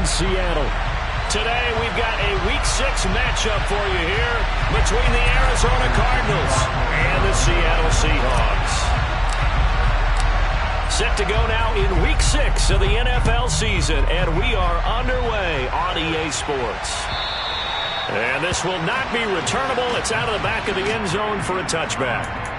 in Seattle. Today we've got a Week 6 matchup for you here between the Arizona Cardinals and the Seattle Seahawks. Set to go now in Week 6 of the NFL season, and we are underway on EA Sports. And this will not be returnable. It's out of the back of the end zone for a touchback.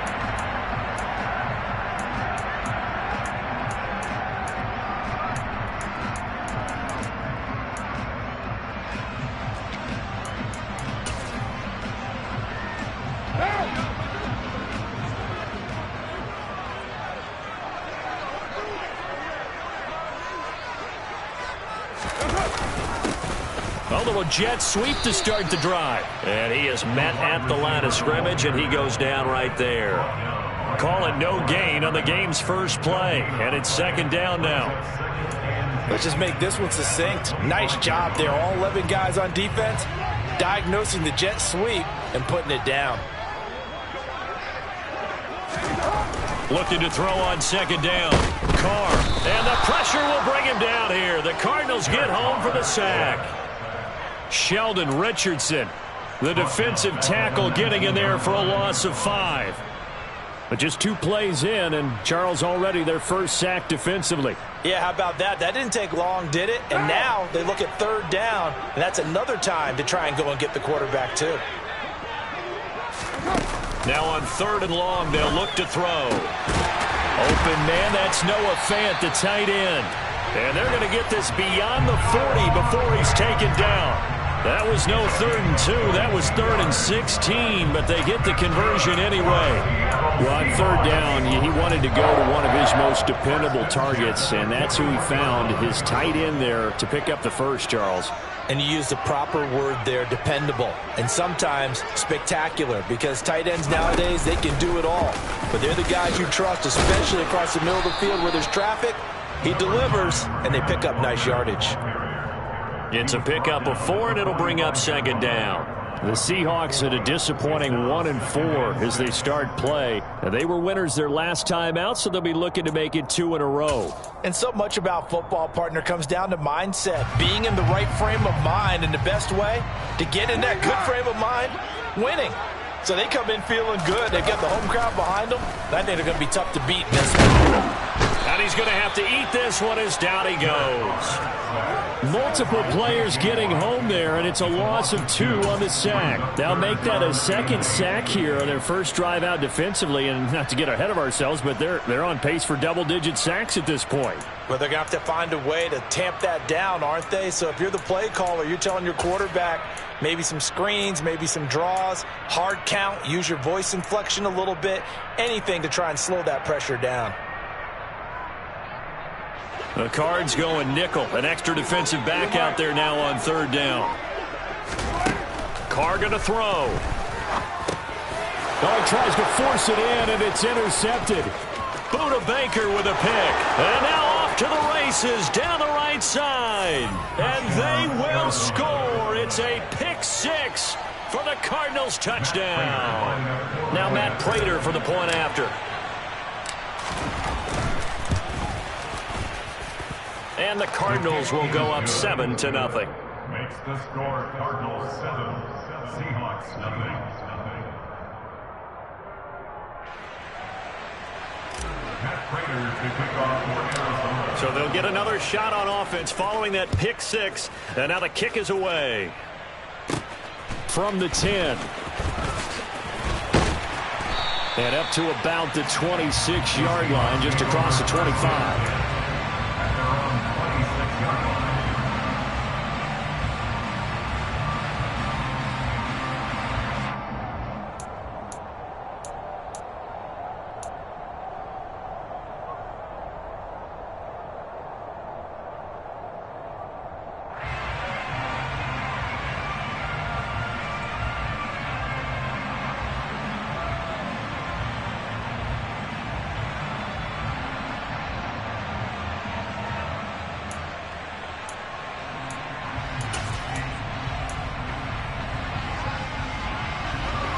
A little jet sweep to start the drive. And he is met at the line of scrimmage, and he goes down right there. Call it no gain on the game's first play. And it's second down now. Let's just make this one succinct. Nice job there. All 11 guys on defense diagnosing the jet sweep and putting it down. Looking to throw on second down. Carr. And the pressure will bring him down here. The Cardinals get home for the sack. Sheldon Richardson, the defensive tackle, getting in there for a loss of 5. But just 2 plays in, and Charles already their first sack defensively. Yeah, how about that? That didn't take long, did it? And now they look at third down, and that's another time to try and go and get the quarterback too. Now on third and long, they'll look to throw. Open man, that's Noah Fant, the tight end. And they're going to get this beyond the 40 before he's taken down. That was no 3rd and 2. That was 3rd and 16, but they get the conversion anyway. Well, on third down, he wanted to go to one of his most dependable targets, and that's who he found, his tight end there, to pick up the first, Charles. And you use the proper word there, dependable, and sometimes spectacular, because tight ends nowadays, they can do it all. But they're the guys you trust, especially across the middle of the field where there's traffic. He delivers, and they pick up nice yardage. It's a pickup of 4, and it'll bring up second down. The Seahawks at a disappointing 1-4 as they start play. They were winners their last time out, so they'll be looking to make it 2 in a row. And so much about football, partner, comes down to mindset. Being in the right frame of mind, and the best way to get in that good frame of mind, winning. So they come in feeling good. They've got the home crowd behind them. I think they're going to be tough to beat in this one. And he's going to have to eat this one as down he goes. Multiple players getting home there, and it's a loss of 2 on the sack. They'll make that a second sack here on their first drive out defensively, and not to get ahead of ourselves, but they're on pace for double-digit sacks at this point. But they're going to have to find a way to tamp that down, aren't they? So if you're the play caller, you're telling your quarterback maybe some screens, maybe some draws, hard count, use your voice inflection a little bit, anything to try and slow that pressure down. The Cards going nickel. An extra defensive back out there now on third down. Carr going to throw. Oh, he tries to force it in, and it's intercepted. Buda Baker with a pick. And now off to the races down the right side. And they will score. It's a pick 6 for the Cardinals touchdown. Now Matt Prater for the point after. And the Cardinals will go up 7-0. Makes the score Cardinals 7, Seahawks 0. So they'll get another shot on offense following that pick 6. And now the kick is away. From the 10. And up to about the 26-yard line, just across the 25.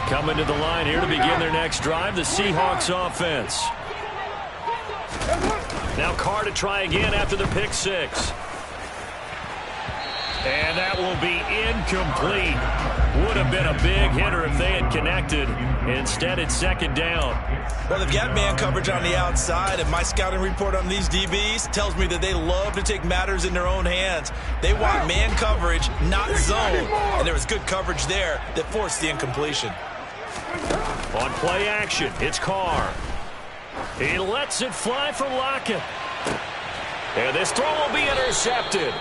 Coming to the line here to begin their next drive, the Seahawks offense. Now Carr to try again after the pick 6. And that will be incomplete. Would have been a big hitter if they had connected. Instead, it's second down. Well, they've got man coverage on the outside, and my scouting report on these DBs tells me that they love to take matters in their own hands. They want man coverage, not zone. And there was good coverage there that forced the incompletion. On play action, it's Carr. He lets it fly for Lockett. And this throw will be intercepted.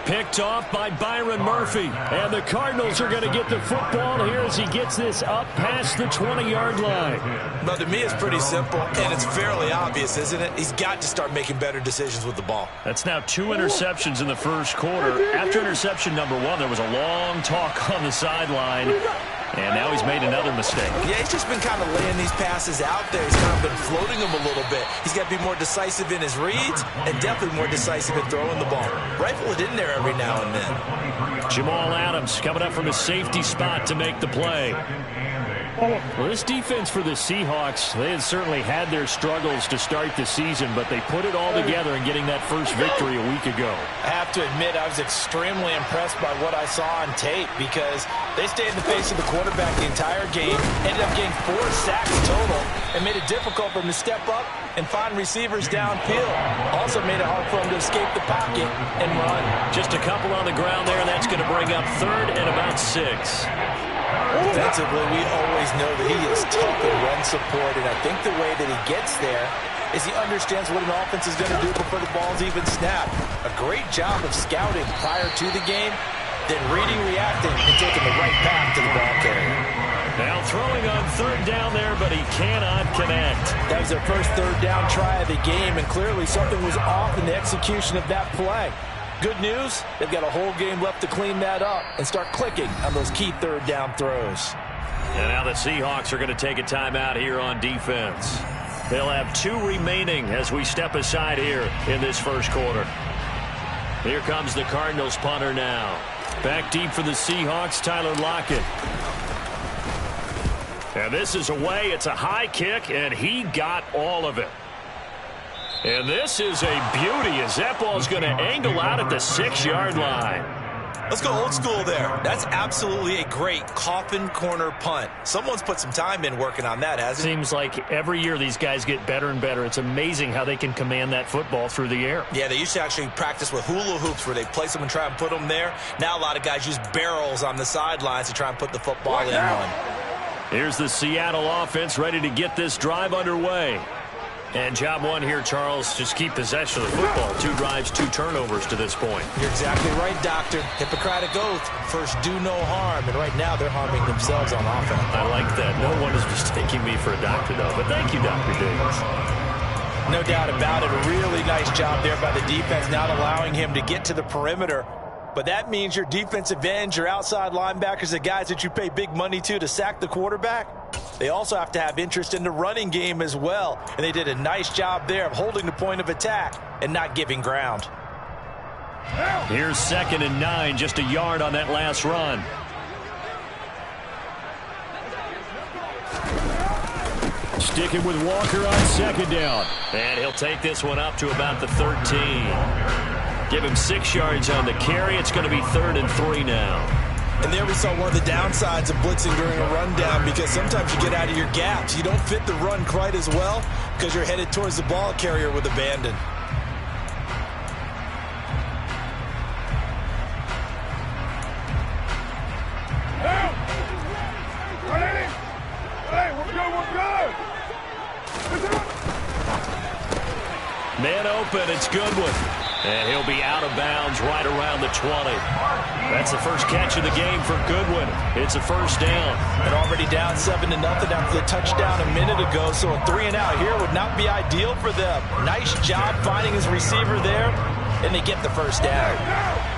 Picked off by Byron Murphy. And the Cardinals are going to get the football here as he gets this up past the 20-yard line. Well, to me, it's pretty simple, and it's fairly obvious, isn't it? He's got to start making better decisions with the ball. That's now 2 interceptions in the first quarter. After interception number 1, there was a long talk on the sideline. And now he's made another mistake. Yeah, he's just been kind of laying these passes out there. He's kind of been floating them a little bit. He's got to be more decisive in his reads and definitely more decisive in throwing the ball. Rifle it in there every now and then. Jamal Adams coming up from his safety spot to make the play. Well, this defense for the Seahawks, they had certainly had their struggles to start the season, but they put it all together in getting that first victory a week ago. I have to admit, I was extremely impressed by what I saw on tape because they stayed in the face of the quarterback the entire game, ended up getting 4 sacks total, and made it difficult for them to step up and find receivers downfield. Also made it hard for them to escape the pocket and run. Just a couple on the ground there, and that's going to bring up 3rd and about 6. Defensively, we always know that he is tough in run support, and I think the way that he gets there is he understands what an offense is going to do before the ball's even snapped. A great job of scouting prior to the game, then reading, reacting, and taking the right path to the ball carrier. Now throwing on 3rd down there, but he cannot connect. That was their first 3rd down try of the game, and clearly something was off in the execution of that play. Good news, they've got a whole game left to clean that up and start clicking on those key 3rd down throws. And now the Seahawks are going to take a timeout here on defense. They'll have 2 remaining as we step aside here in this first quarter. Here comes the Cardinals punter now. Back deep for the Seahawks, Tyler Lockett. And this is away. It's a high kick, and he got all of it. And this is a beauty as that ball's going to angle out at the 6-yard line. Let's go old school there. That's absolutely a great coffin corner punt. Someone's put some time in working on that, hasn't it? Seems like every year these guys get better and better. It's amazing how they can command that football through the air. Yeah, they used to actually practice with hula hoops where they place them and try and put them there. Now a lot of guys use barrels on the sidelines to try and put the football in one. Here's the Seattle offense ready to get this drive underway. And job 1 here, Charles, just keep possession of the football. 2 drives, 2 turnovers to this point. You're exactly right, Doctor. Hippocratic oath. First, do no harm. And right now, they're harming themselves on offense. I like that. No one is mistaking me for a doctor, though. But thank you, Dr. Davis. No doubt about it. A really nice job there by the defense, not allowing him to get to the perimeter. But that means your defensive ends, your outside linebackers, the guys that you pay big money to sack the quarterback, they also have to have interest in the running game as well. And they did a nice job there of holding the point of attack and not giving ground. Here's 2nd and 9, just a yard on that last run. Sticking with Walker on 2nd down. And he'll take this one up to about the 13. Give him 6 yards on the carry. It's going to be 3rd and 3 now. And there we saw one of the downsides of blitzing during a rundown, because sometimes you get out of your gaps. You don't fit the run quite as well because you're headed towards the ball carrier with abandon. Man open, it's Goodwin. And he'll be out of bounds right around the 20. That's the first catch of the game for Goodwin. It's a 1st down. And already down 7-0 after the touchdown a minute ago, so a 3-and-out here would not be ideal for them. Nice job finding his receiver there, and they get the 1st down.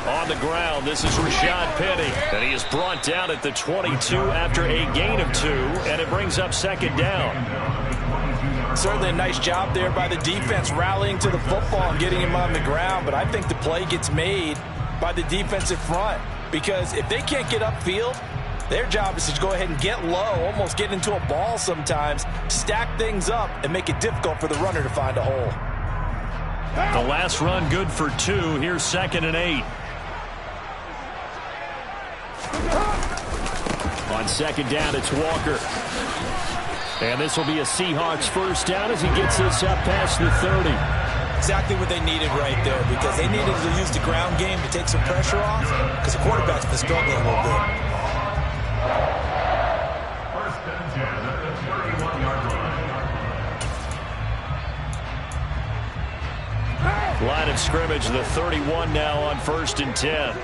On the ground, this is Rashad Penny, and he is brought down at the 22 after a gain of 2, and it brings up 2nd down. Certainly a nice job there by the defense rallying to the football and getting him on the ground, but I think the play gets made by the defensive front, because if they can't get upfield, Their job is to go ahead and get low, almost get into a ball sometimes, stack things up, and make it difficult for the runner to find a hole. The last run good for 2. Here's 2nd and 8. On 2nd down, it's Walker. And this will be a Seahawks first down as he gets this up past the 30. Exactly what they needed right there, because they needed to use the ground game to take some pressure off, because the quarterback's been struggling a little bit. First and 10 at the 31-yard line. Line of scrimmage, the 31 now on 1st and 10.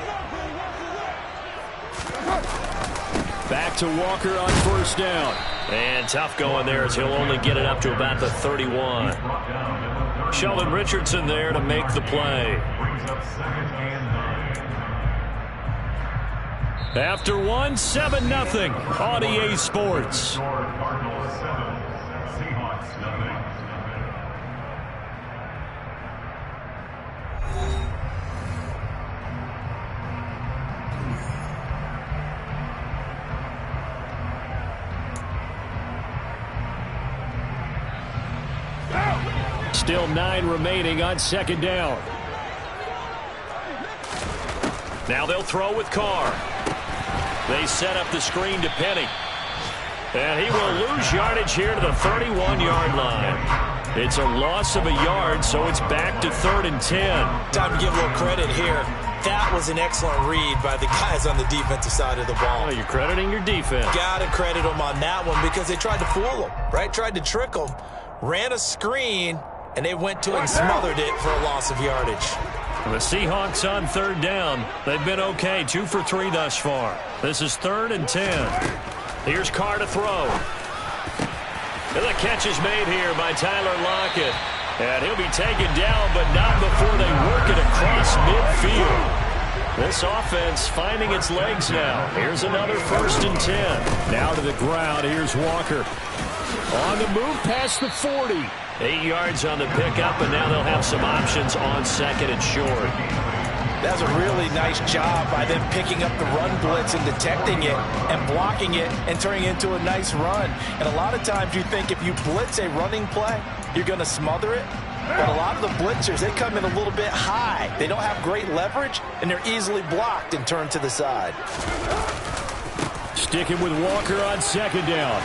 Back to Walker on 1st down. And tough going there as he'll only get it up to about the 31. Sheldon Richardson there to make the play. Brings up 2nd and 9. After 1, 7-0 on EA Sports. Score Cardinals 7, Seahawks 0. Still 9 remaining on 2nd down. Now they'll throw with Carr. They set up the screen to Penny. And he will lose yardage here to the 31-yard line. It's a loss of a yard, so it's back to 3rd and 10. Time to give a little credit here. That was an excellent read by the guys on the defensive side of the ball. Oh, you're crediting your defense. Got to credit them on that one because they tried to fool them, right? Tried to trick them, ran a screen, and they went to it and smothered it for a loss of yardage. The Seahawks on 3rd down. They've been okay, 2 for 3 thus far. This is 3rd and 10. Here's Carr to throw. And the catch is made here by Tyler Lockett. And he'll be taken down, but not before they work it across midfield. This offense finding its legs now. Here's another 1st and 10. Now to the ground. Here's Walker. On the move past the 40. 8 yards on the pickup, and now they'll have some options on 2nd and short. That's a really nice job by them picking up the run blitz and detecting it and blocking it and turning it into a nice run. And a lot of times you think if you blitz a running play, you're going to smother it. But a lot of the blitzers, they come in a little bit high. They don't have great leverage, and they're easily blocked and turned to the side. Sticking with Walker on 2nd down.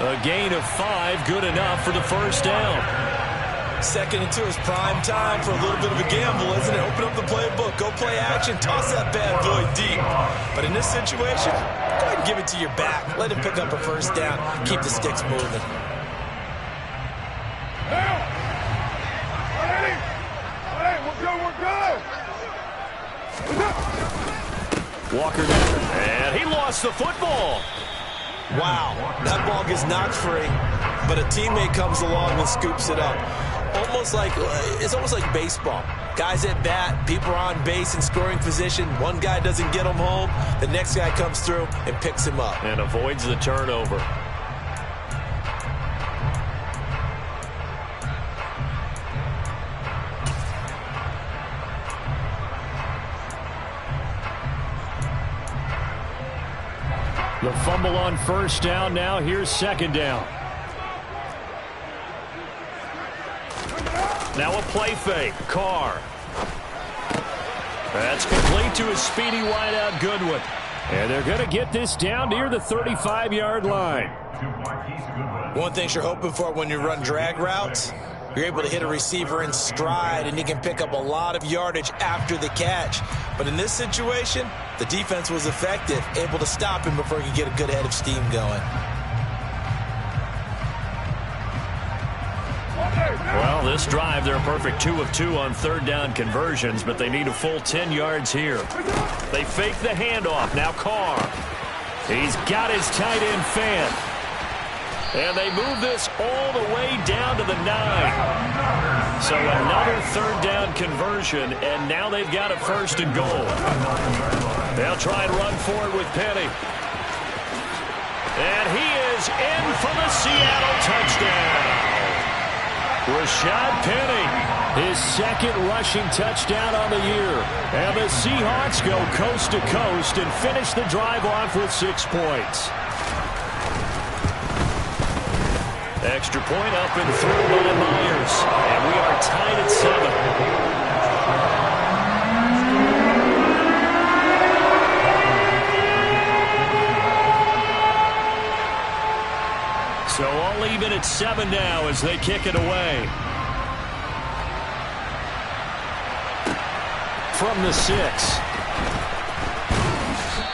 A gain of 5, good enough for the 1st down. 2nd and 2 is prime time for a little bit of a gamble, isn't it? Open up the playbook, go play action, toss that bad boy deep. But in this situation, go ahead and give it to your back. Let him pick up a 1st down. Keep the sticks moving. Walker down. And he lost the football. Wow, that ball gets knocked free, but a teammate comes along and scoops it up. It's almost like baseball. Guys at bat, people are on base in scoring position. One guy doesn't get him home. The next guy comes through and picks him up. And avoids the turnover. The fumble on 1st down. Now here's 2nd down. Now a play fake. Carr. That's complete to his speedy wideout Goodwin. And they're going to get this down near the 35-yard line. One thing you're hoping for when you run drag routes, you're able to hit a receiver in stride, and he can pick up a lot of yardage after the catch. But in this situation, the defense was effective, able to stop him before he could get a good head of steam going. Well, this drive, they're a perfect 2 of 2 on 3rd down conversions, but they need a full 10 yards here. They fake the handoff. Now Carr. He's got his tight end fan. And they move this all the way down to the 9. So another 3rd down conversion, and now they've got a 1st and goal. They'll try and run for it with Penny. And he is in for the Seattle touchdown. Rashad Penny, his second rushing touchdown on the year. And the Seahawks go coast to coast and finish the drive off with 6 points. extra point up and through by Myers. And we are tied at 7. So all even at 7 now as they kick it away. From the 6.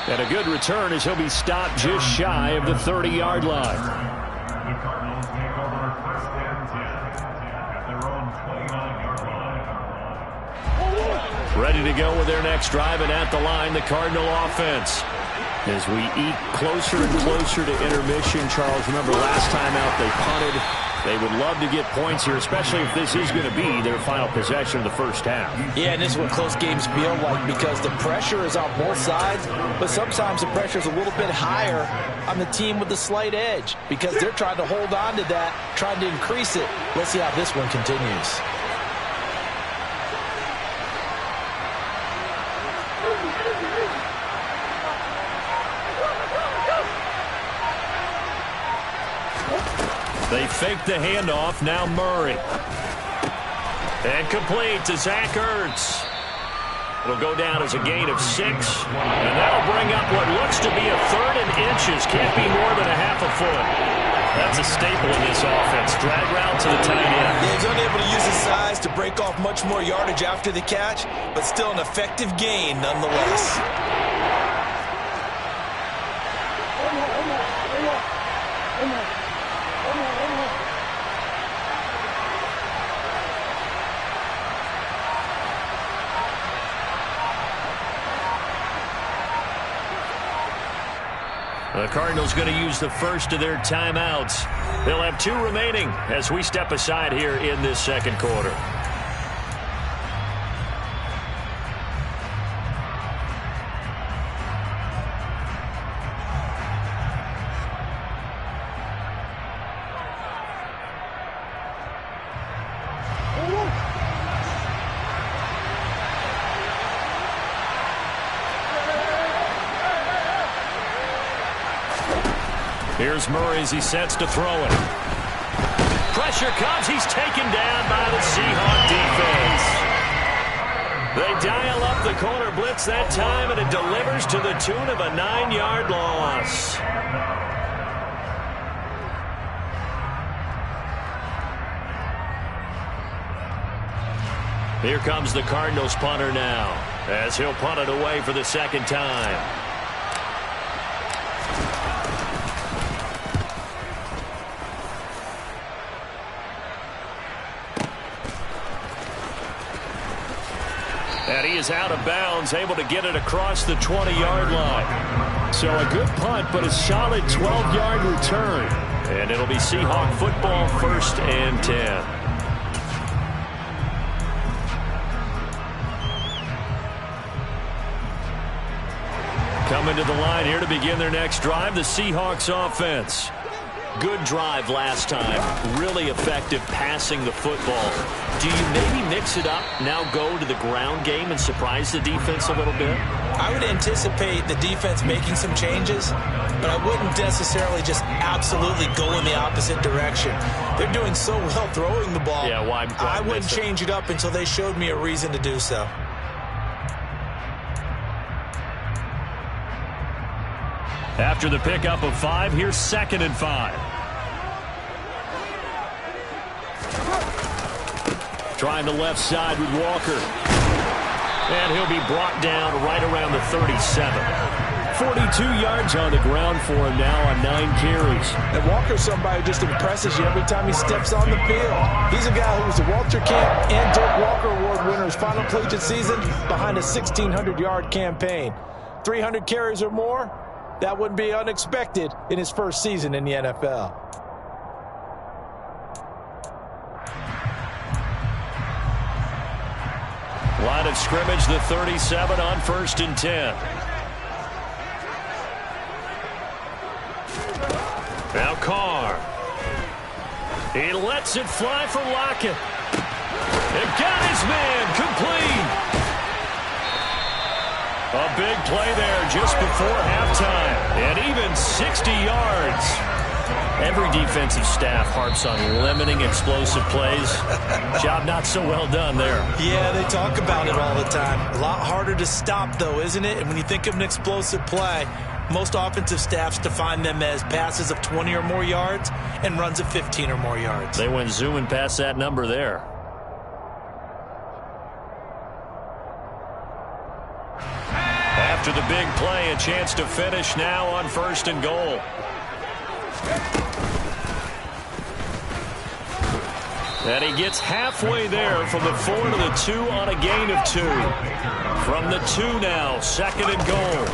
And a good return as he'll be stopped just shy of the 30-yard line. The Cardinals take over first and 10 at their own 29-yard line. Ready to go with their next drive, and at the line, the Cardinal offense. As we eke closer and closer to intermission, Charles, remember last time out they punted. They would love to get points here, especially if this is going to be their final possession of the first half. Yeah, and this is what close games feel like because the pressure is on both sides, but sometimes the pressure is a little bit higher on the team with the slight edge because they're trying to hold on to that, trying to increase it. Let's see how this one continues. They fake the handoff. Now Murray. And complete to Zach Ertz. It'll go down as a gain of 6. And that'll bring up what looks to be a 3rd and inches. Can't be more than a half a foot. That's a staple in this offense. Drag route to the tight end. Yeah, he's unable to use his size to break off much more yardage after the catch, but still an effective gain nonetheless. The Cardinals going to use the first of their timeouts. They'll have 2 remaining as we step aside here in this second quarter. Here's Murray as he sets to throw it. Pressure comes. He's taken down by the Seahawks defense. They dial up the corner blitz that time, and it delivers to the tune of a 9-yard loss. Here comes the Cardinals punter now as he'll punt it away for the second time. And he is out of bounds, able to get it across the 20-yard line. So a good punt, but a solid 12-yard return. And it'll be Seahawk football, 1st and 10. Coming to the line here to begin their next drive, the Seahawks offense. Good drive last time. Really effective passing the football. Do you maybe mix it up, now go to the ground game and surprise the defense a little bit? I would anticipate the defense making some changes, but I wouldn't necessarily just absolutely go in the opposite direction. They're doing so well throwing the ball. Yeah, why I wouldn't change it up until they showed me a reason to do so. After the pickup of 5, here's 2nd and 5. Trying the left side with Walker. And he'll be brought down right around the 37. 42 yards on the ground for him now on 9 carries. And Walker's somebody who just impresses you every time he steps on the field. He's a guy who was the Walter Camp and Dirk Walker Award winner's final collegiate season behind a 1,600-yard campaign. 300 carries or more? That wouldn't be unexpected in his first season in the NFL. Line of scrimmage, the 37 on 1st and 10. Now Carr. He lets it fly for Lockett. It got his man complete. A big play there just before halftime. And even 60 yards. Every defensive staff harps on limiting explosive plays. Job not so well done there. Yeah, they talk about it all the time. A lot harder to stop, though, isn't it? And when you think of an explosive play, most offensive staffs define them as passes of 20 or more yards and runs of 15 or more yards. They went zooming past that number there. After the big play, a chance to finish now on 1st and goal. And he gets halfway there from the 4 to the 2 on a gain of 2. From the 2 now, 2nd and goal.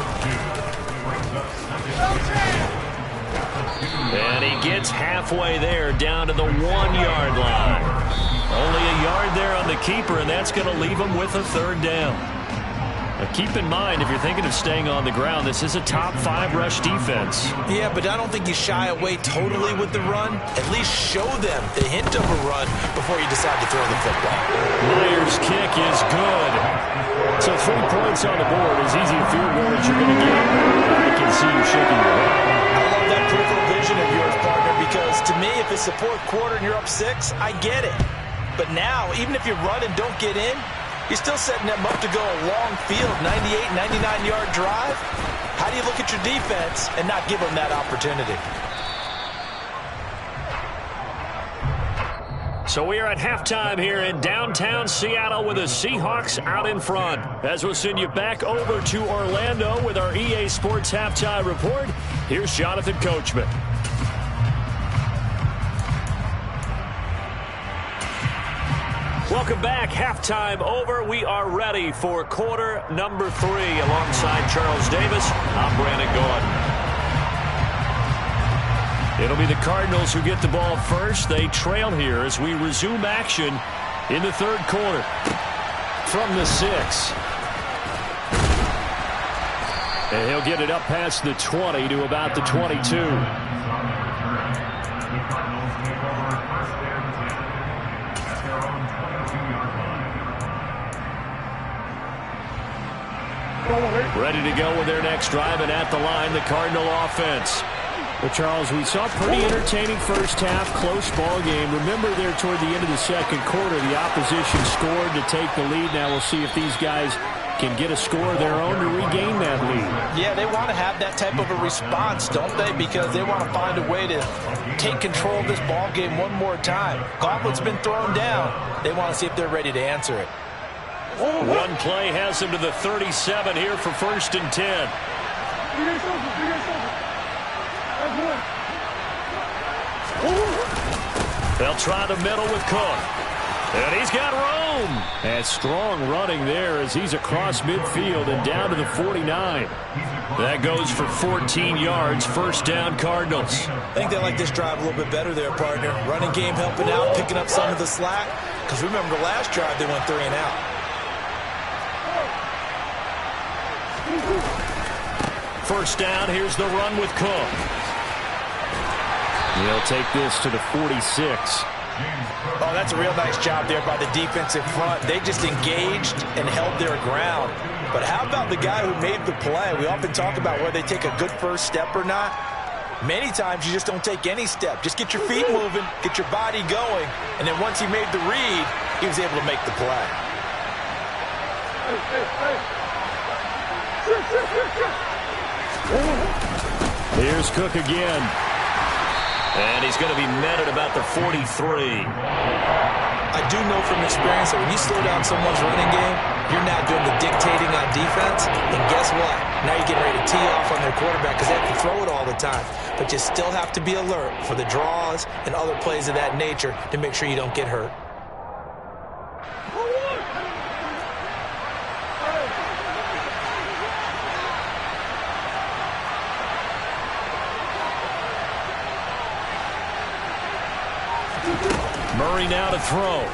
And he gets halfway there down to the 1-yard line. Only a yard there on the keeper, and that's going to leave him with a 3rd down. Now keep in mind, if you're thinking of staying on the ground, this is a top 5 rush defense. Yeah, but I don't think you shy away totally with the run. At least show them the hint of a run before you decide to throw the football. Myers' kick is good. So 3 points on the board, as easy a field goal as you're going to get. I can see you shaking your head. I love that peripheral vision of yours, partner, because to me, if it's the 4th quarter and you're up 6, I get it. But now, even if you run and don't get in, you're still setting them up to go a long field, 98, 99-yard drive. How do you look at your defense and not give them that opportunity? So we are at halftime here in downtown Seattle with the Seahawks out in front. As we'll send you back over to Orlando with our EA Sports Halftime Report, here's Jonathan Coachman. Welcome back. Halftime over. We are ready for quarter number 3. Alongside Charles Davis, I'm Brandon Gaudin. It'll be the Cardinals who get the ball first. They trail here as we resume action in the 3rd quarter. From the 6. And he'll get it up past the 20 to about the 22. Ready to go with their next drive, and at the line, the Cardinal offense. Well, Charles, we saw a pretty entertaining first half, close ball game. Remember there toward the end of the 2nd quarter, the opposition scored to take the lead. Now we'll see if these guys can get a score of their own to regain that lead. Yeah, they want to have that type of a response, don't they? Because they want to find a way to take control of this ball game one more time. Gauntlet's been thrown down. They want to see if they're ready to answer it. One play has them to the 37 here for 1st and 10. They'll try the middle with Cook. And he's got room. And strong running there as he's across midfield and down to the 49. That goes for 14 yards. 1st down, Cardinals. I think they like this drive a little bit better there, partner. Running game helping out, picking up some of the slack. Because remember, the last drive they went 3 and out. 1st down, here's the run with Cook. He'll take this to the 46. Oh, that's a real nice job there by the defensive front. They just engaged and held their ground. But how about the guy who made the play? We often talk about whether they take a good first step or not. Many times you just don't take any step. Just get your feet moving, get your body going, and then once he made the read, he was able to make the play. Here's Cook again. And he's going to be met at about the 43. I do know from experience that when you slow down someone's running game, you're now doing the dictating on defense. And guess what? Now you're getting ready to tee off on their quarterback because they have to throw it all the time. But you still have to be alert for the draws and other plays of that nature to make sure you don't get hurt. Murray now to throw.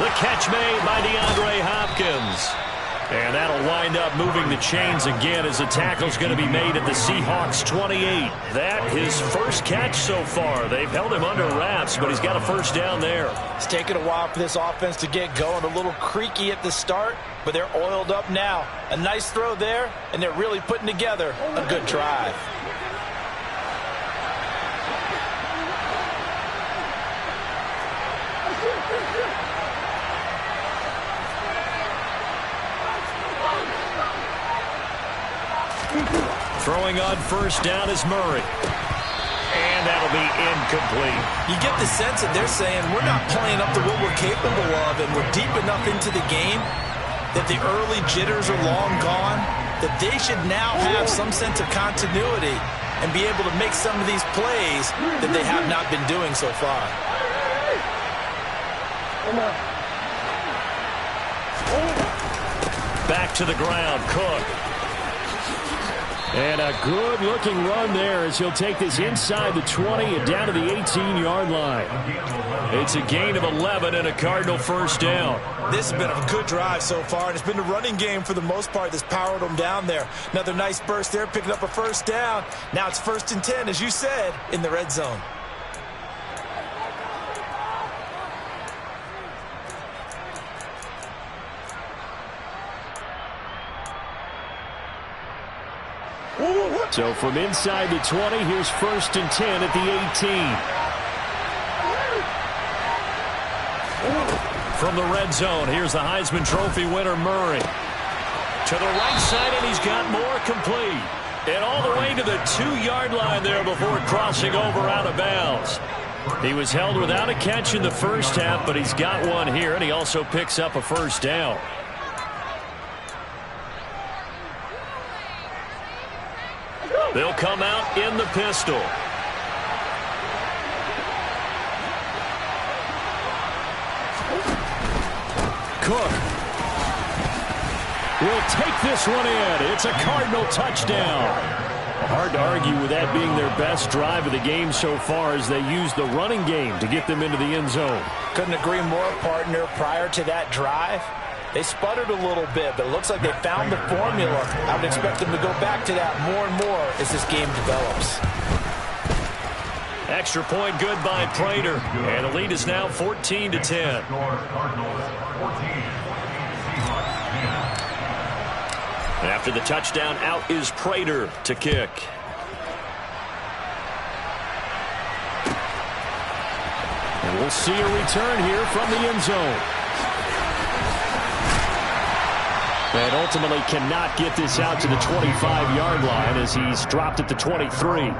The catch made by DeAndre Hopkins. And that'll wind up moving the chains again as the tackle's going to be made at the Seahawks 28. That his first catch so far. They've held him under wraps, but he's got a first down there. It's taken a while for this offense to get going. A little creaky at the start, but they're oiled up now. A nice throw there, and they're really putting together a good drive. Throwing on first down is Murray. And that'll be incomplete. You get the sense that they're saying we're not playing up to what we're capable of, and we're deep enough into the game that the early jitters are long gone, that they should now have some sense of continuity and be able to make some of these plays that they have not been doing so far. Back to the ground, Cook. And a good-looking run there as he'll take this inside the 20 and down to the 18-yard line. It's a gain of 11 and a Cardinal first down. This has been a good drive so far, and it's been the running game for the most part that's powered them down there. Another nice burst there, picking up a first down. Now it's 1st and 10, as you said, in the red zone. So from inside the 20, here's 1st and 10 at the 18. From the red zone, here's the Heisman Trophy winner, Murray. To the right side, and he's got more complete. And all the way to the 2-yard line there before crossing over out of bounds. He was held without a catch in the first half, but he's got one here, and he also picks up a first down. They'll come out in the pistol. Cook will take this one in. It's a Cardinal touchdown. Hard to argue with that being their best drive of the game so far as they use the running game to get them into the end zone. Couldn't agree more, partner. Prior to that drive, they sputtered a little bit, but it looks like they found the formula. I would expect them to go back to that more and more as this game develops. Extra point good by Prater. And the lead is now 14 to 10. And after the touchdown, out is Prater to kick. And we'll see a return here from the end zone. And ultimately cannot get this out to the 25-yard line as he's dropped at the 23.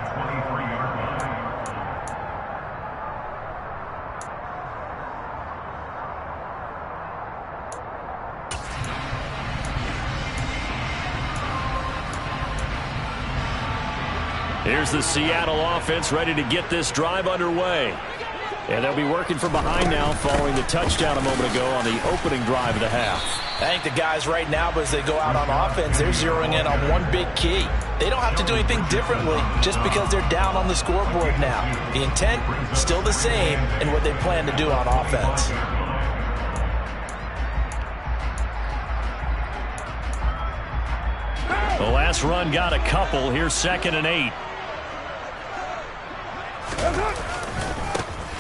Here's the Seattle offense ready to get this drive underway. And they'll be working from behind now following the touchdown a moment ago on the opening drive of the half. I think the guys right now, as they go out on offense, they're zeroing in on one big key. They don't have to do anything differently just because they're down on the scoreboard now. The intent, still the same in what they plan to do on offense. The last run got a couple. Here's 2nd and 8.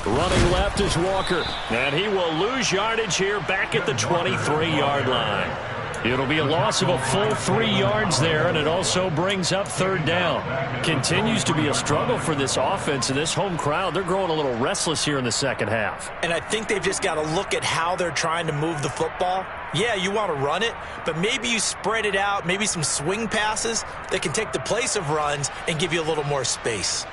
Running left is Walker. And he will lose yardage here back at the 23-yard line. It'll be a loss of a full 3 yards there, and it also brings up 3rd down. Continues to be a struggle for this offense and this home crowd. They're growing a little restless here in the second half. And I think they've just got to look at how they're trying to move the football. Yeah, you want to run it, but maybe you spread it out, maybe some swing passes that can take the place of runs and give you a little more space.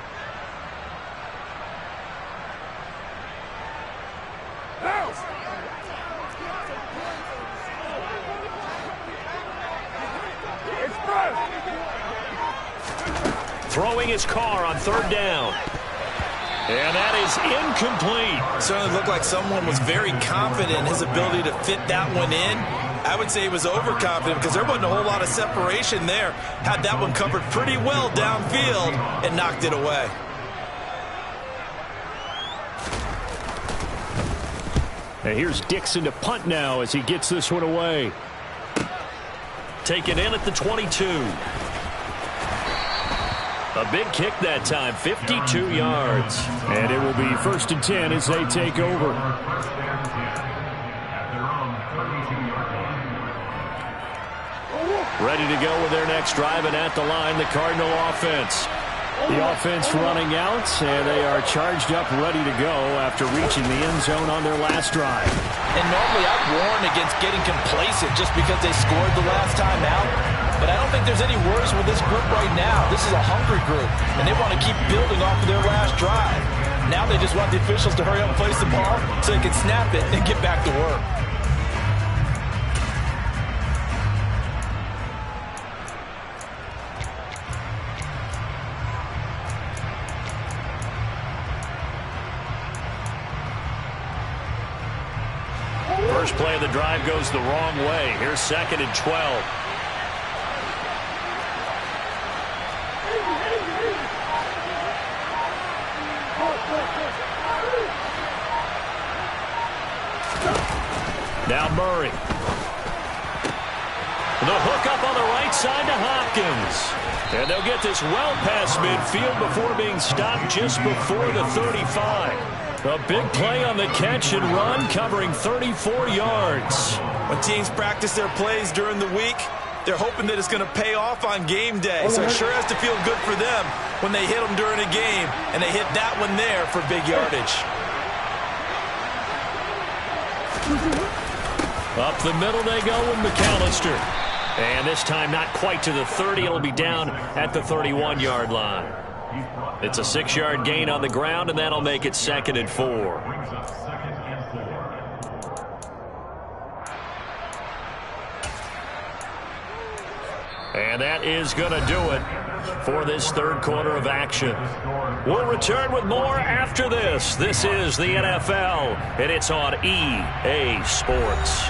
Throwing his car on 3rd down. And that is incomplete. Certainly looked like someone was very confident in his ability to fit that one in. I would say he was overconfident because there wasn't a whole lot of separation there. Had that one covered pretty well downfield and knocked it away. And here's Dixon to punt now as he gets this one away. taken in at the 22. A big kick that time, 52 yards. And it will be 1st and 10 as they take over. Ready to go with their next drive, and at the line, the Cardinal offense. The offense running out, and they are charged up, ready to go after reaching the end zone on their last drive. And normally I'd warn against getting complacent just because they scored the last time out. But I don't think there's any worries with this group right now. This is a hungry group, and they want to keep building off of their last drive. Now they just want the officials to hurry up and place the ball so they can snap it and get back to work. First play of the drive goes the wrong way. Here's 2nd and 12. Now Murray. The hook up on the right side to Hopkins. And they'll get this well past midfield before being stopped just before the 35. A big play on the catch and run, covering 34 yards. When teams practice their plays during the week, they're hoping that it's going to pay off on game day. So it sure has to feel good for them when they hit them during a game, and they hit that one there for big yardage. Up the middle they go with McAllister. And this time not quite to the 30. It'll be down at the 31-yard line. It's a 6-yard gain on the ground, and that'll make it 2nd and 4. And that is going to do it for this third quarter of action. We'll return with more after this. This is the NFL, and it's on EA Sports.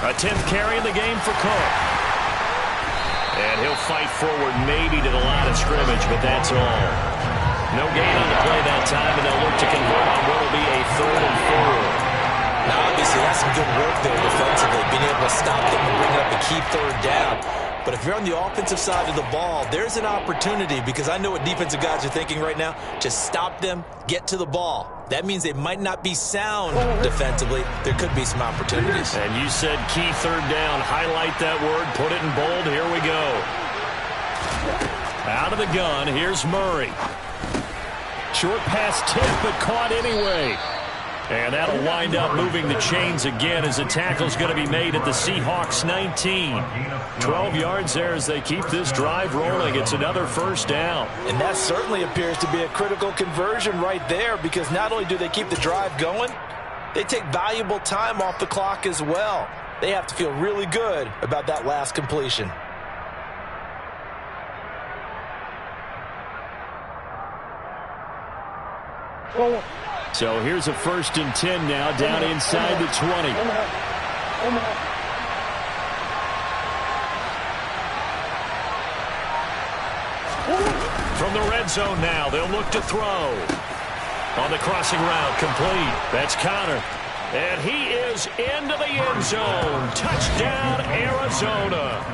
A 10th carry in the game for Cook. And he'll fight forward maybe to the line of scrimmage, but that's all. No gain on the play that time, and they'll look to convert on what will be a 3rd and 4. Now, obviously, that's some good work there defensively, being able to stop them and bring up a key 3rd down. But if you're on the offensive side of the ball, there's an opportunity, because I know what defensive guys are thinking right now. Just stop them, get to the ball. That means they might not be sound defensively. There could be some opportunities. And you said key 3rd down. Highlight that word. Put it in bold. Here we go. Out of the gun. Here's Murray. Short pass tip, but caught anyway. And that'll wind up moving the chains again as the tackle's going to be made at the Seahawks 19. 12 yards there as they keep this drive rolling. It's another 1st down. And that certainly appears to be a critical conversion right there, because not only do they keep the drive going, they take valuable time off the clock as well. They have to feel really good about that last completion. So here's a 1st and 10 now, down inside the 20. From the red zone now, they'll look to throw. On the crossing route, complete. That's Connor. And he is into the end zone. Touchdown, Arizona.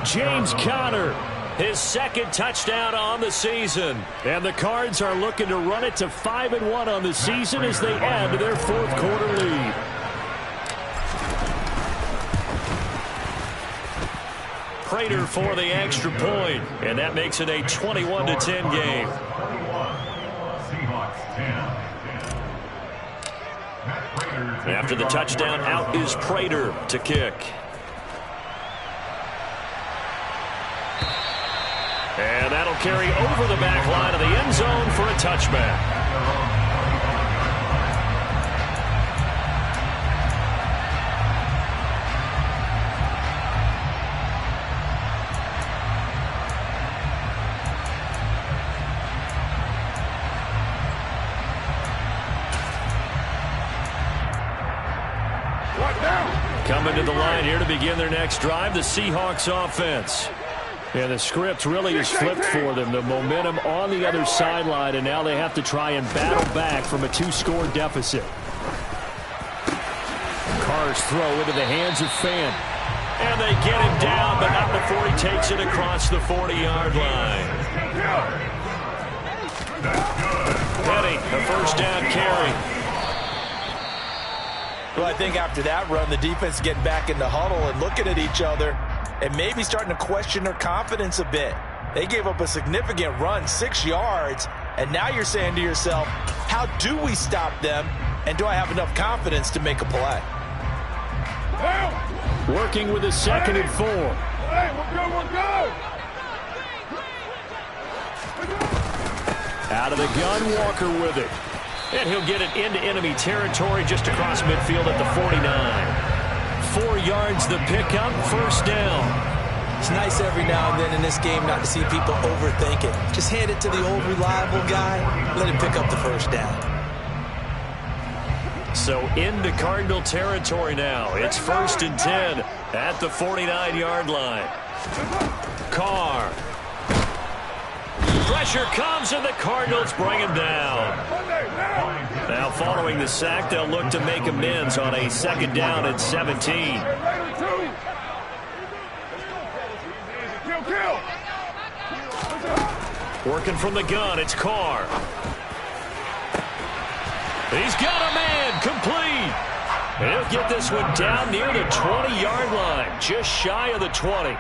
James Conner, his 2nd touchdown on the season. And the Cards are looking to run it to 5-1 on the season as they add to their 4th quarter lead. Prater for the extra point, and that makes it a 21-10 game. After the touchdown, out is Prater to kick. And that'll carry over the back line of the end zone for a touchback. Coming to the line here to begin their next drive, the Seahawks offense. And the script really has flipped for them. The momentum on the other sideline, and now they have to try and battle back from a 2-score deficit. Carr's throw into the hands of Fan. And they get him down, but not before he takes it across the 40-yard line. Petty, a first down carry. Well, I think after that run, the defense getting back in the huddle and looking at each other and maybe starting to question their confidence a bit. They gave up a significant run, 6 yards, and now you're saying to yourself, how do we stop them, and do I have enough confidence to make a play? Working with a 2nd and 4. Hey, we're good. Out of the gun, Walker with it. And he'll get it into enemy territory just across midfield at the 49. 4 yards the pickup, first down. It's nice every now and then in this game not to see people overthink it. Just hand it to the old reliable guy, let him pick up the first down. So into Cardinal territory now. It's 1st and 10 at the 49-yard line. Carr. Pressure comes, and the Cardinals bring him down. Now, following the sack, they'll look to make amends on a 2nd down and 17. Working from the gun, it's Carr. He's got a man, complete. And he'll get this one down near the 20-yard line, just shy of the 20.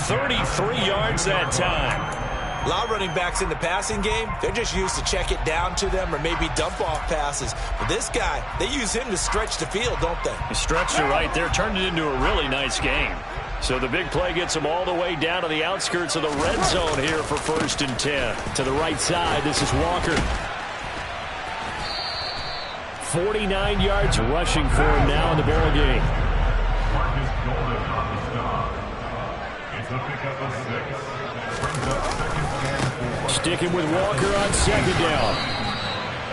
33 yards that time. A lot of running backs in the passing game, they're just used to check it down to them or maybe dump off passes. But this guy, they use him to stretch the field, don't they? He stretched it right there, turned it into a really nice game. So the big play gets him all the way down to the outskirts of the red zone here for 1st and 10. To the right side, this is Walker. 49 yards rushing for him now in the ball game. Sticking with Walker on 2nd down.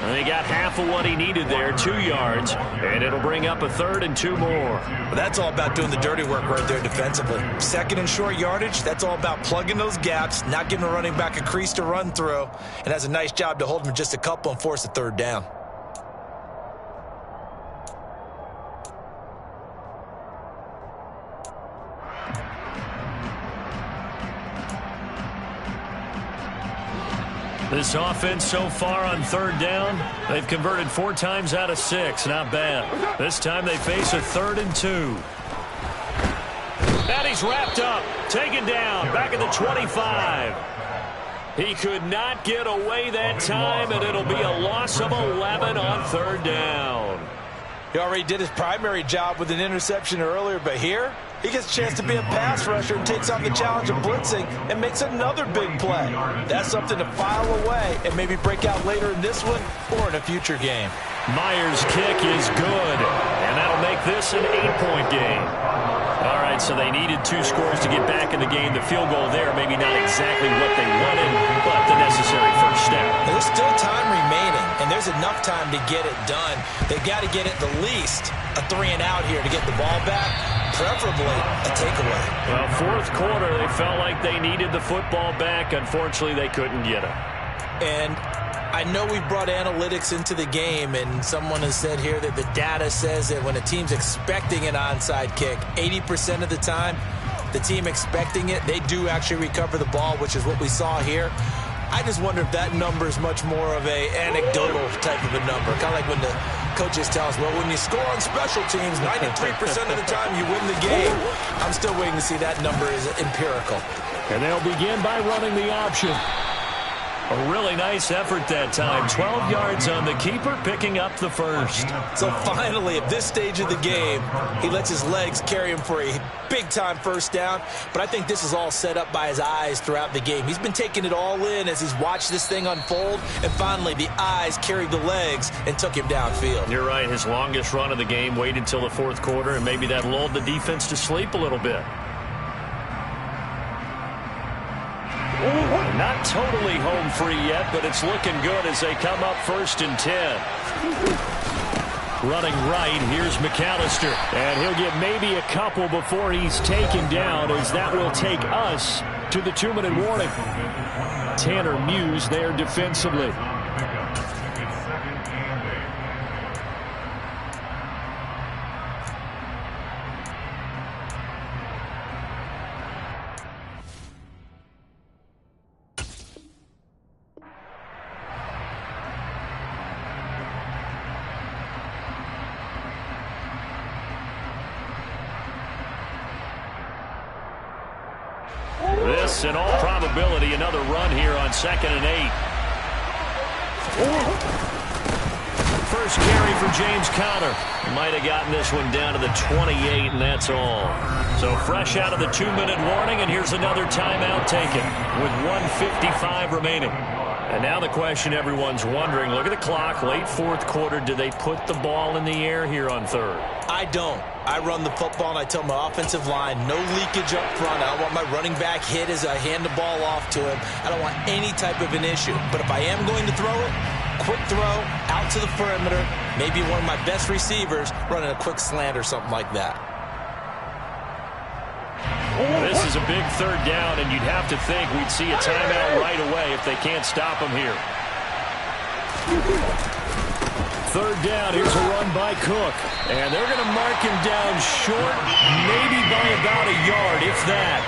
And they got half of what he needed there, 2 yards, and it'll bring up a 3rd and 2 more. Well, that's all about doing the dirty work right there defensively. 2nd and short yardage, that's all about plugging those gaps, not giving the running back a crease to run through, and has a nice job to hold him just a couple and force a 3rd down. This offense so far on 3rd down, they've converted 4 times out of 6. Not bad. This time they face a 3rd and 2. And he's wrapped up, taken down, back at the 25. He could not get away that time, and it'll be a loss of 11 on 3rd down. He already did his primary job with an interception earlier, but here he gets a chance to be a pass rusher and takes on the challenge of blitzing and makes another big play. That's something to file away and maybe break out later in this one or in a future game. Myers' kick is good, and that'll make this an 8-point game. All right, so they needed 2 scores to get back in the game. The field goal there, maybe not exactly what they wanted, but the necessary first step. There's still time remaining, and there's enough time to get it done. They've got to get at the least a 3-and-out here to get the ball back, preferably a takeaway. Well, 4th quarter, they felt like they needed the football back. Unfortunately, they couldn't get it. And I know we brought analytics into the game, and someone has said here that the data says that when a team's expecting an onside kick, 80% of the time, the team expecting it, they do actually recover the ball, which is what we saw here. I just wonder if that number is much more of a anecdotal type of a number. Kind of like when the coaches tell us, well, when you score on special teams, 93% of the time you win the game. I'm still waiting to see that number is empirical. And they'll begin by running the option. A really nice effort that time. 12 yards on the keeper, picking up the first. So finally, at this stage of the game, he lets his legs carry him for a big-time first down. But I think this is all set up by his eyes throughout the game. He's been taking it all in as he's watched this thing unfold. And finally, the eyes carried the legs and took him downfield. You're right. His longest run of the game waited until the 4th quarter, and maybe that lulled the defense to sleep a little bit. Not totally home free yet, but it's looking good as they come up 1st and 10. Running right, here's McAllister. And he'll get maybe a couple before he's taken down, as that will take us to the 2-minute warning. Tanner Muse there defensively. This, in all probability, another run here on 2nd and 8. First carry for James Conner. Might have gotten this one down to the 28, and that's all. So fresh out of the 2-minute warning, and here's another timeout taken with 1:55 remaining. And now the question everyone's wondering, look at the clock, late 4th quarter, do they put the ball in the air here on 3rd? I don't. I run the football, and I tell my offensive line, no leakage up front. I don't want my running back hit as I hand the ball off to him. I don't want any type of an issue. But if I am going to throw it, quick throw, out to the perimeter, maybe one of my best receivers running a quick slant or something like that. This is a big 3rd down, and you'd have to think we'd see a timeout right away if they can't stop him here. 3rd down, here's a run by Cook. And they're going to mark him down short, maybe by about a yard, if that.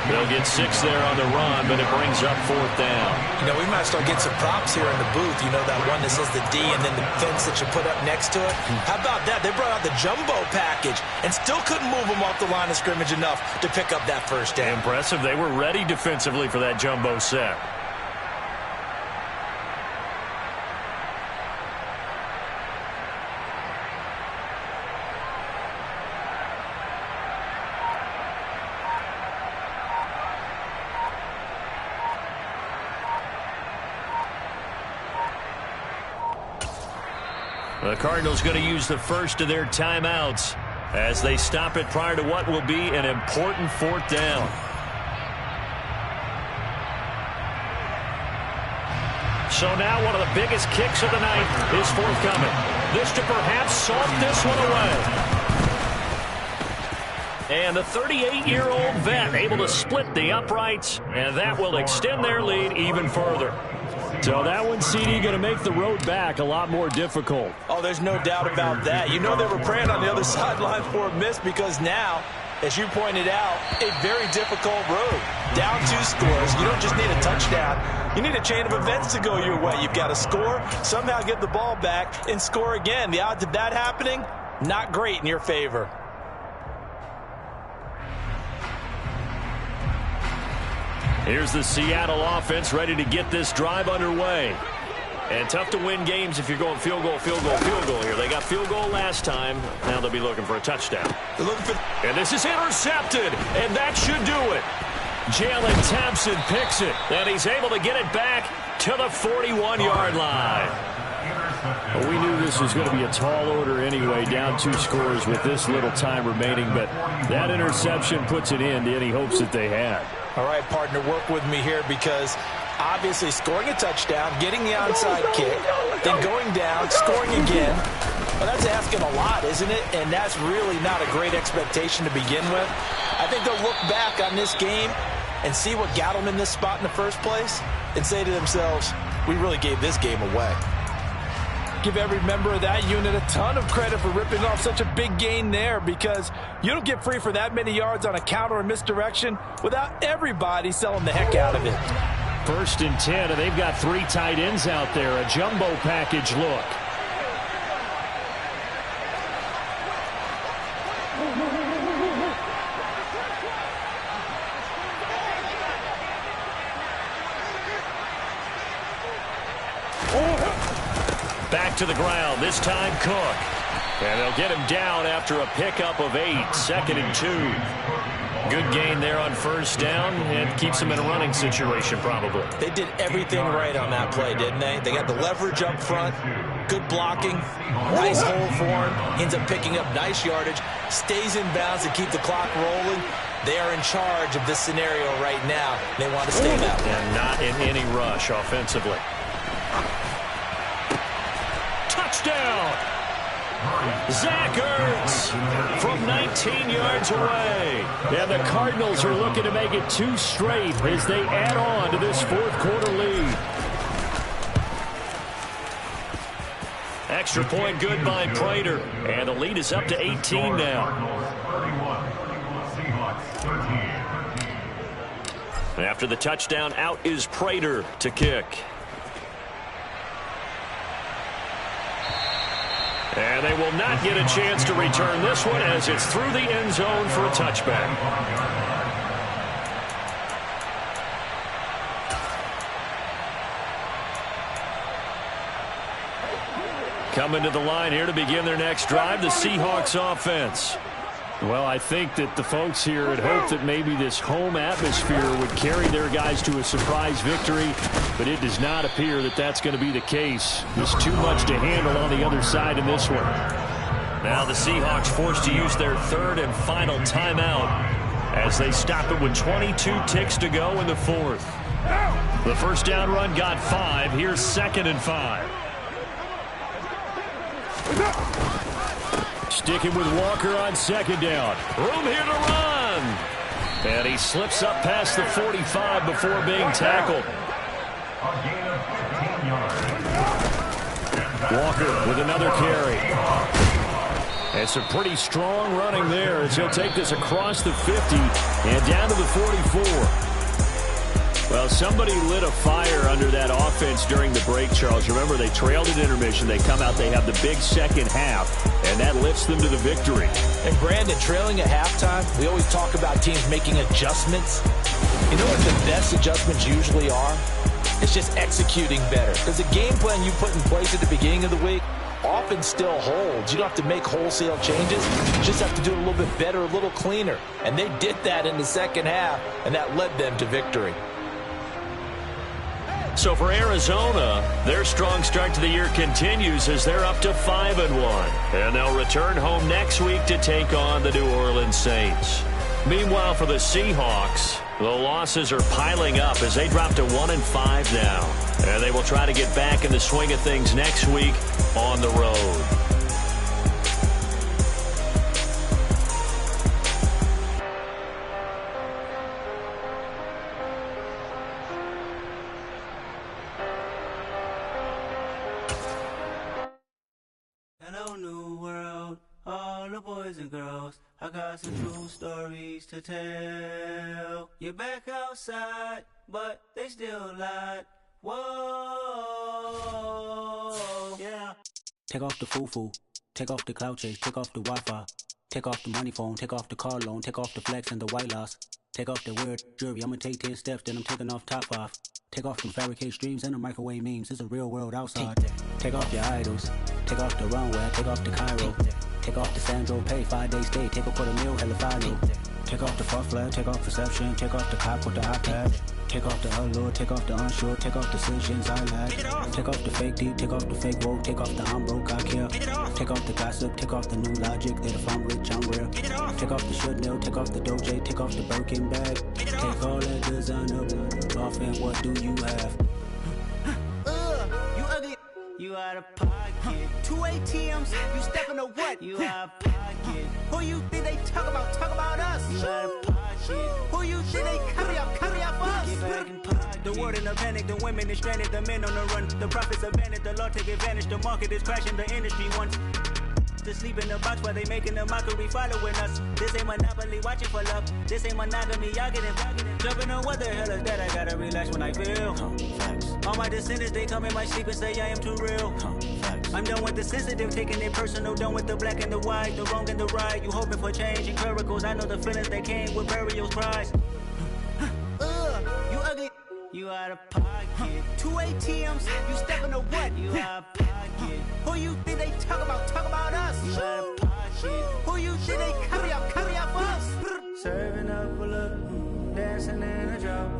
They'll get 6 there on the run, but it brings up 4th down. You know, we might start getting some props here in the booth. You know, that one that says the D and then the fence that you put up next to it. How about that? They brought out the jumbo package and still couldn't move them off the line of scrimmage enough to pick up that 1st down. Impressive. They were ready defensively for that jumbo set. The Cardinals going to use the first of their timeouts as they stop it prior to what will be an important 4th down. So now one of the biggest kicks of the night is forthcoming. This to perhaps salt this one away. And the 38-year-old vet able to split the uprights, and that will extend their lead even further. So that one, CD, going to make the road back a lot more difficult. Oh, there's no doubt about that. You know they were praying on the other sideline for a miss because now, as you pointed out, a very difficult road. Down 2 scores. You don't just need a touchdown. You need a chain of events to go your way. You've got to score, somehow get the ball back, and score again. The odds of that happening, not great in your favor. Here's the Seattle offense ready to get this drive underway. And tough to win games if you're going field goal, field goal, field goal here. They got field goal last time. Now they'll be looking for a touchdown. They're looking for... And this is intercepted, and that should do it. Jalen Thompson picks it, and he's able to get it back to the 41-yard line. Well, we knew this was going to be a tall order anyway, down 2 scores with this little time remaining, but that interception puts an end to any hopes that they had. All right, partner, work with me here because obviously scoring a touchdown, getting the onside kick, then going down, scoring again. Well, that's asking a lot, isn't it? And that's really not a great expectation to begin with. I think they'll look back on this game and see what got them in this spot in the first place and say to themselves, we really gave this game away. Give every member of that unit a ton of credit for ripping off such a big gain there because you don't get free for that many yards on a counter or misdirection without everybody selling the heck out of it. 1st and 10, and they've got 3 tight ends out there. A jumbo package look. Back to the ground, this time Cook. And they'll get him down after a pickup of 8, 2nd and 2. Good gain there on 1st down and keeps him in a running situation probably. They did everything right on that play, didn't they? They got the leverage up front, good blocking, nice hole for him, ends up picking up nice yardage, stays in bounds to keep the clock rolling. They are in charge of this scenario right now. They want to stay that way. And not in any rush offensively. Touchdown! Zach Ertz from 19 yards away. And the Cardinals are looking to make it 2 straight as they add on to this fourth-quarter lead. Extra point good by Prater. And the lead is up to 18 now. After the touchdown, out is Prater to kick. And they will not get a chance to return this one as it's through the end zone for a touchback. Coming to the line here to begin their next drive, the Seahawks offense. Well, I think that the folks here had hoped that maybe this home atmosphere would carry their guys to a surprise victory, but it does not appear that that's going to be the case. There's too much to handle on the other side in this one. Now the Seahawks forced to use their third and final timeout as they stop it with 22 ticks to go in the fourth. The first down run got 5. Here's 2nd and 5. Sticking with Walker on 2nd down. Room here to run. And he slips up past the 45 before being tackled. A gain of 15 yards. Walker with another carry. And some pretty strong running there as he'll take this across the 50 and down to the 44. Well, somebody lit a fire under that offense during the break, Charles. Remember, they trailed at intermission. They come out, they have the big second half, and that lifts them to the victory. And, Brandon, trailing at halftime, we always talk about teams making adjustments. You know what the best adjustments usually are? It's just executing better. Because the game plan you put in place at the beginning of the week often still holds. You don't have to make wholesale changes. You just have to do it a little bit better, a little cleaner. And they did that in the second half, and that led them to victory. So for Arizona, their strong start to the year continues as they're up to 5-1. And they'll return home next week to take on the New Orleans Saints. Meanwhile, for the Seahawks, the losses are piling up as they drop to 1-5 now. And they will try to get back in the swing of things next week on the road. Hello, new world, all the boys and girls. I got some true stories to tell. You're back outside, but they still lied. Whoa, yeah. Take off the foo-foo, take off the cloud chase, take off the Wi-Fi, take off the money phone, take off the car loan, take off the flex and the white loss, take off the weird jewelry. I'ma take 10 steps, then I'm taking off top 5. Take off them fabricated streams and the microwave memes. It's a real world outside. Take off your idols. Take off the runway. Take off the Cairo. Take off the Sandro Pay. 5-day stay. Take a $250,000 hella final. Take off the far flag. Take off perception. Take off the cop with the iPad. Take off the allure. Take off the unsure. Take off decisions I lack. Take off the fake deep. Take off the fake woke. Take off the I'm broke. I care. Take off the gossip. Take off the new logic. That if I'm rich, I'm real. Take off the should know. Take off the Doja. Take off the Birkin bag. Take all that designer off and what do you have? You ugly. You out of pocket. 2 ATMs. You stepping to what? You out of pocket. Who you think they talk about? Talk about us. You out of pocket. Who you think they carry up us? Get back in pocket. The world in a panic. The women is stranded. The men on the run. The profits abandoned. The law take advantage. The market is crashing. The industry wants to sleep in the box while they making a mockery following us. This ain't Monopoly, watching for love. This ain't monogamy, y'all getting jumping on what the hell is that? I gotta relax when I feel. All my descendants, they come in my sleep and say I am too real. I'm done with the sensitive, taking it personal. Done with the black and the white, the wrong and the right. You hoping for change and miracles. I know the feelings that came with burials, cries. You ugly. You out of pocket. 2 ATMs. You stepping to what? You out of pocket. Who you think they talk about? Talk about us. You out of pocket. Who you think they carry up us? Serving up a look, dancing in a drop.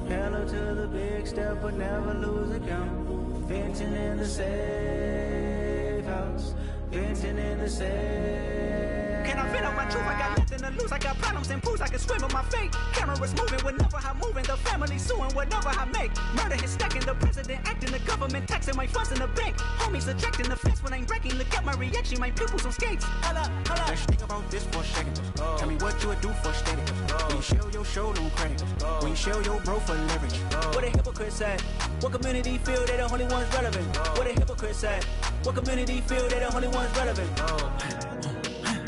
Hello to the big step, but never lose a count. Venting in the safe house. Venting in the safe. Can I fit out my truth? I got nothing to lose. I got problems and booze, I can swim with my fate. Cameras moving whenever I'm moving. The family suing whenever I make. Murder is stacking, the president acting, the government taxing my funds in the bank. Homies ejecting the fence when I'm breaking. Look at my reaction, my pupils on skates. Hold up. Let's think about this for a second. Tell me what you would do for steady. When you show your show, no credit. When you show your bro for leverage. What a hypocrite said. What community feel they the only ones relevant? What a hypocrite said. What community feel they the only ones relevant?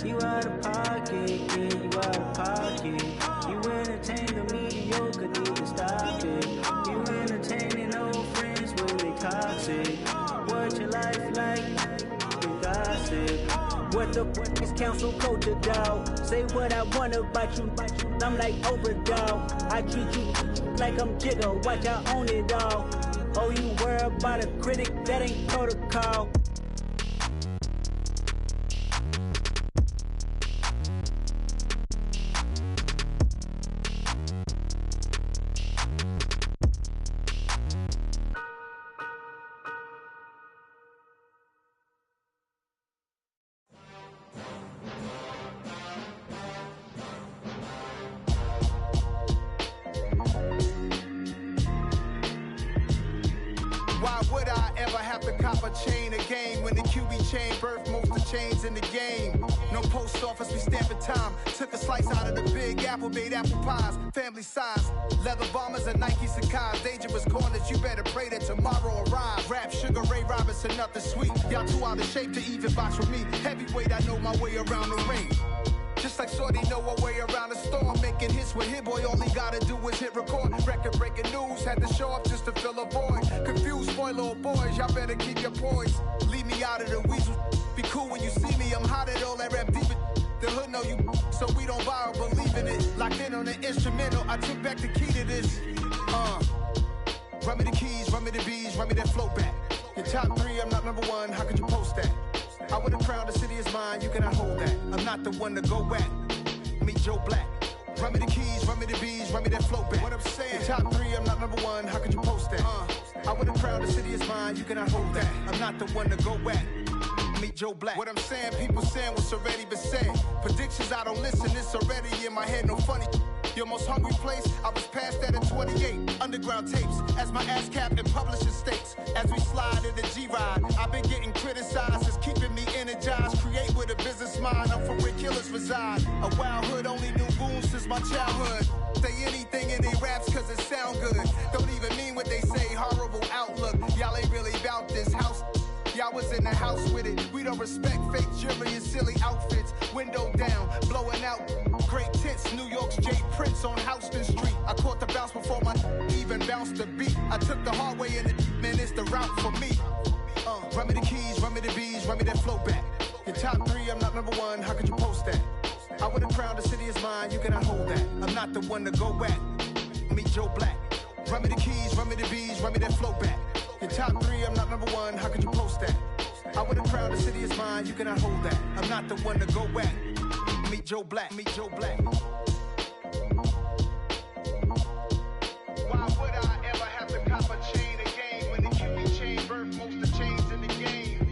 You out of pocket, yeah, you out of pocket. You entertain the mediocre, need to stop it. You entertaining old friends when they toxic. What your life like? You gossip. What the fuck is council culture, dog? Say what I want about you. I'm like overdog. I treat you like I'm Jigga. Watch I own it all. Oh, you worry about a critic? That ain't protocol. Why would I ever have to cop a chain again when the QB chain birthed most of chains in the game? No post office, we stamping time. Took a slice out of the big apple, made apple pies, family size. Leather bombers and Nike Sakai's. Dangerous corners, you better pray that tomorrow arrives. Rap, Sugar Ray Robinson, nothing sweet. Y'all too out of shape to even box with me. Heavyweight, I know my way around the ring. Just like Shorty know her way around the storm. Making hits with Hit Boy, all he gotta do is hit record. Record breaking news, had to show up just to fill a void. Confused, spoiled little boys, y'all better keep your poise. Leave me out of the weasel. Be cool when you see me, I'm hot at all that rap deep. The hood know you, so we don't borrow, believe in it. Locked in on the instrumental, I took back the key to this. Run me the keys, run me the bees, run me that flow back. Your top three, I'm not number one, how could you post that? I would have crowned the city is mine, you cannot hold that. I'm not the one to go back. Meet Joe Black. Run me the keys, run me the bees, run me that flow back. What I'm saying, your top three, I'm not number one, how could you post that? I would have crowned the city is mine, you cannot hold that. I'm not the one to go back. Meet Joe Black. What I'm saying, people saying what's already been said. Predictions, I don't listen, it's already in my head, no funny. Your most hungry place, I was past that at 28. Underground tapes, as my ass capped in publishing states. As we slide in the G-Ride, I've been getting criticized, it's keeping me energized. Create with a business mind, I'm from where killers reside. A wild hood, only knew goons since my childhood. Say anything in they raps cause it sound good. Don't even mean what they say, horrible outlook. Y'all ain't really about this house. Y'all was in the house with it. We don't respect fake jewelry and silly outfits. Window down, blowing out great tits. New York's J. Prince on Houston Street. I caught the bounce before my even bounced the beat. I took the hard way in it, man, it's the route for me. Run me the keys, run me the bees, run me that flow back. Your top three, I'm not number one, how could you post that? I would have crowned the city is mine, you cannot hold that. I'm not the one to go back. Meet Joe Black. Run me the keys, run me the bees, run me that flow back. Your top three, I'm not number one, how could you post that? I would have crowned the city is mine, you cannot hold that. I'm not the one to go back. Meet Joe Black, meet Joe Black. Why would I ever have to cop a chain again when the QB chain birthed most of chains in the game?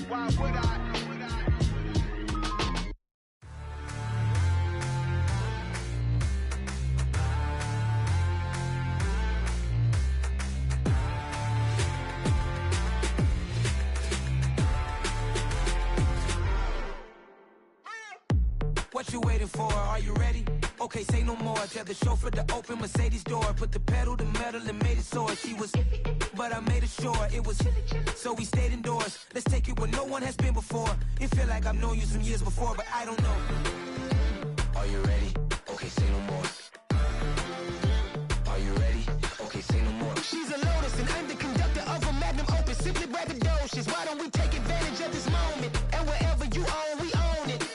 Why would I? What you waiting for? Are you ready? Okay, say no more. Tell the chauffeur to open Mercedes door. Put the pedal to metal and made it soar. She was, but I made it sure it was. So we stayed indoors. Let's take it where no one has been before. It feel like I've known you some years before, but I don't know. Are you ready? Okay, say no more. Are you ready? Okay, say no more. She's a Lotus and I'm the conductor of a magnum opus. Simply braggadocious. Why don't we take advantage of this moment? And wherever you own, we own it.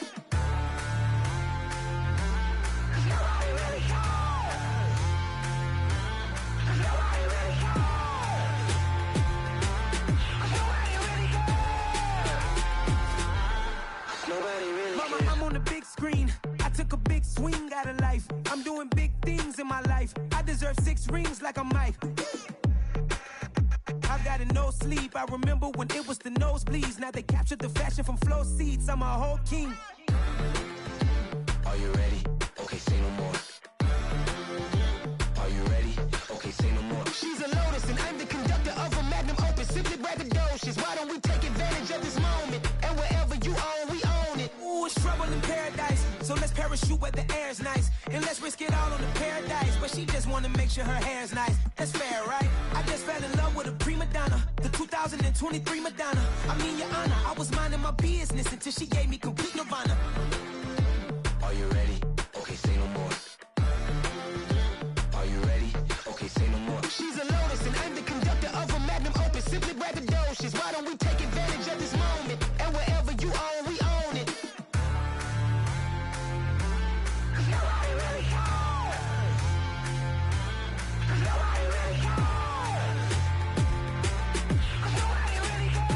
Mama, I'm on the big screen. I took a big swing out of life. I'm doing big things in my life. I deserve 6 rings like I'm Mike. I've got a no sleep. I remember when it was the nosebleeds. Now they captured the fashion from flow seats. I'm a whole king. Are you ready? Okay, say no more. Are you ready? Okay, say no more. She's a lotus and I'm the conductor of a magnum opus. Simply braggadocious. Why don't we take advantage of this moment? And wherever you own, we own it. Ooh, it's trouble in paradise. So let's parachute where the air's nice. And let's risk it all on the paradise. But she just wanna make sure her hair's nice. That's fair, right? I just fell in love with a prima donna. The 2023 Madonna. I mean, your honor, I was minding my business until she gave me complete nirvana. Are you ready? Okay, say no more. Are you ready? Okay, say no more. She's a lotus and I'm the conductor of a magnum opus. Simply braggadocious. Why don't we take advantage of this moment? And wherever you own, we own it. Cause nobody really cares. Cause nobody really cares. Cause nobody really cares.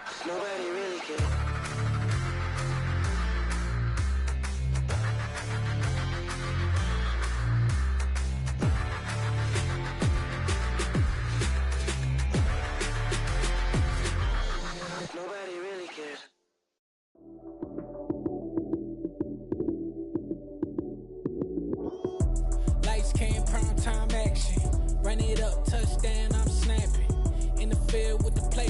Cause nobody really cares. Nobody really cares. Lights came, prime time action. Run it up, touchdown, I'm snapping. In the field with the play.